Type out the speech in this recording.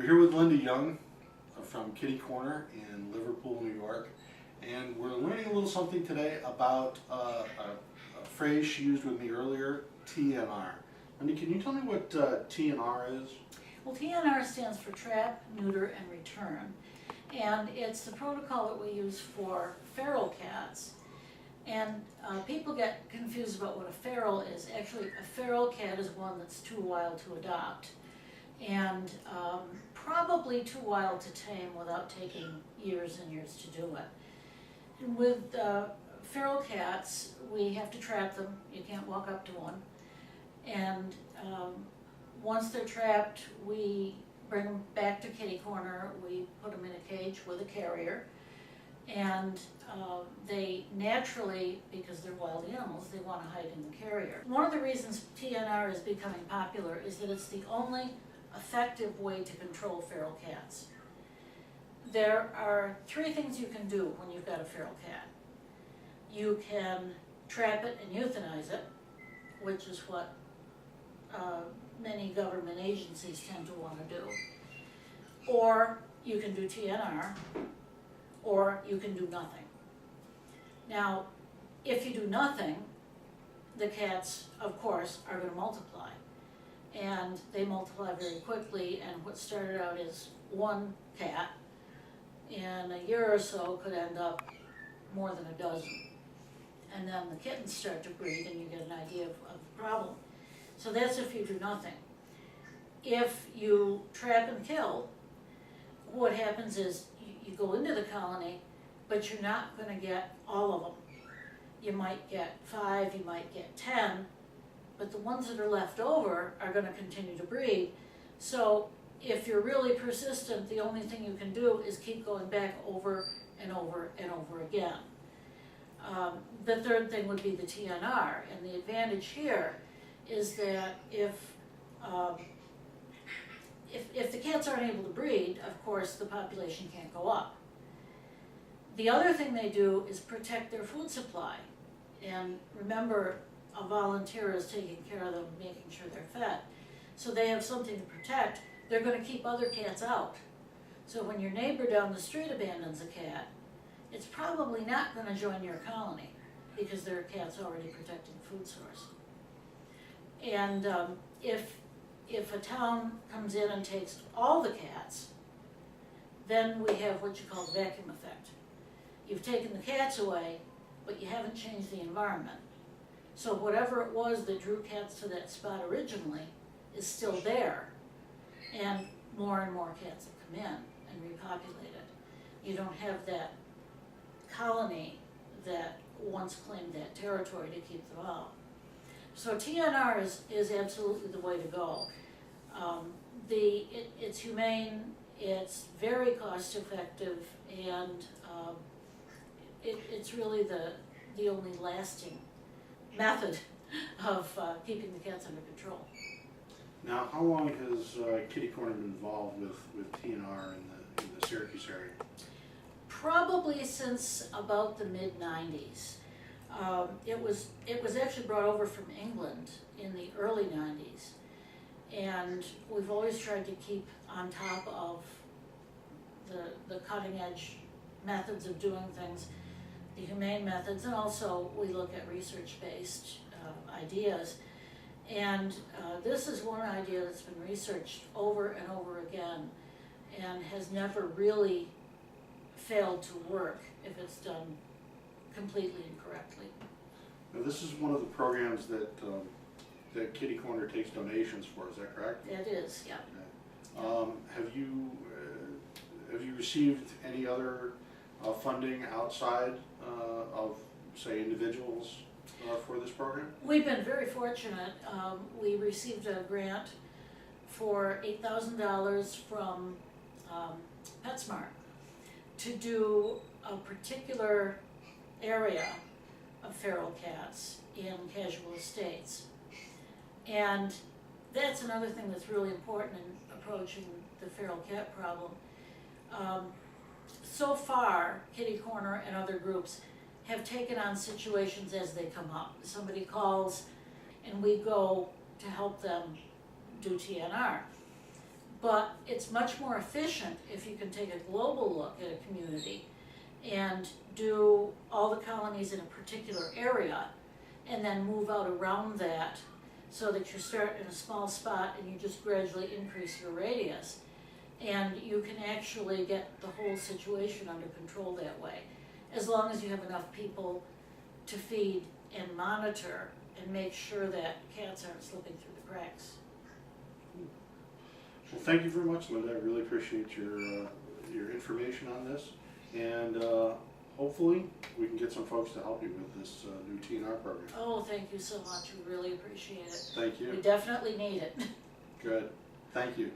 We're here with Linda Young from KittyCorner in Liverpool, New York, and we're learning a little something today about a phrase she used with me earlier, TNR. Linda, can you tell me what TNR is? Well, TNR stands for Trap Neuter and Return, and it's the protocol that we use for feral cats. And people get confused about what a feral is. Actually, a feral cat is one that's too wild to adopt, and probably too wild to tame without taking years and years to do it. And with feral cats, we have to trap them. You can't walk up to one. And once they're trapped, we bring them back to KittyCorner. We put them in a cage with a carrier. And they naturally, because they're wild animals, they want to hide in the carrier. One of the reasons TNR is becoming popular is that it's the only effective way to control feral cats. There are three things you can do when you've got a feral cat. You can trap it and euthanize it, which is what many government agencies tend to want to do. Or you can do TNR, or you can do nothing. Now, if you do nothing, the cats, of course, are going to multiply. And they multiply very quickly, and what started out as one cat, in a year or so could end up more than a dozen. And then the kittens start to breed, and you get an idea of the problem. So that's if you do nothing. If you trap and kill, what happens is you go into the colony, but you're not going to get all of them. You might get 5, you might get 10, but the ones that are left over are going to continue to breed. So if you're really persistent, the only thing you can do is keep going back over and over and over again. The third thing would be the TNR, and the advantage here is that if the cats aren't able to breed, of course the population can't go up. The other thing they do is protect their food supply. And remember, a volunteer is taking care of them, making sure they're fed. So they have something to protect. They're going to keep other cats out. So when your neighbor down the street abandons a cat, it's probably not going to join your colony because their cat's already protecting the food source. And if a town comes in and takes all the cats, then we have what you call the vacuum effect. You've taken the cats away, but you haven't changed the environment. So whatever it was that drew cats to that spot originally is still there, and more cats have come in and repopulated. You don't have that colony that once claimed that territory to keep them out. So TNR is absolutely the way to go. It's humane, it's very cost effective, and it's really the only lasting method of keeping the cats under control. Now, how long has KittyCorner been involved with TNR in the Syracuse area? Probably since about the mid-90s. It was actually brought over from England in the early 90s, and we've always tried to keep on top of the cutting-edge methods of doing things, the humane methods, and also we look at research-based ideas. And this is one idea that's been researched over and over again and has never really failed to work if it's done completely and correctly. Now, this is one of the programs that KittyCorner takes donations for. Is that correct? It is, yeah. Have you received any other funding outside of, say, individuals for this program? We've been very fortunate. We received a grant for $8,000 from PetSmart to do a particular area of feral cats in casual estates. And that's another thing that's really important in approaching the feral cat problem. So far, KittyCorner and other groups have taken on situations as they come up. Somebody calls and we go to help them do TNR. but it's much more efficient if you can take a global look at a community and do all the colonies in a particular area and then move out around that so that you start in a small spot and you just gradually increase your radius. And you can actually get the whole situation under control that way, as long as you have enough people to feed and monitor and make sure that cats aren't slipping through the cracks. Well, thank you very much, Linda. I really appreciate your information on this, and hopefully we can get some folks to help you with this new TNR program. Oh, thank you so much. We really appreciate it. Thank We you. definitely need it. Good. Thank you.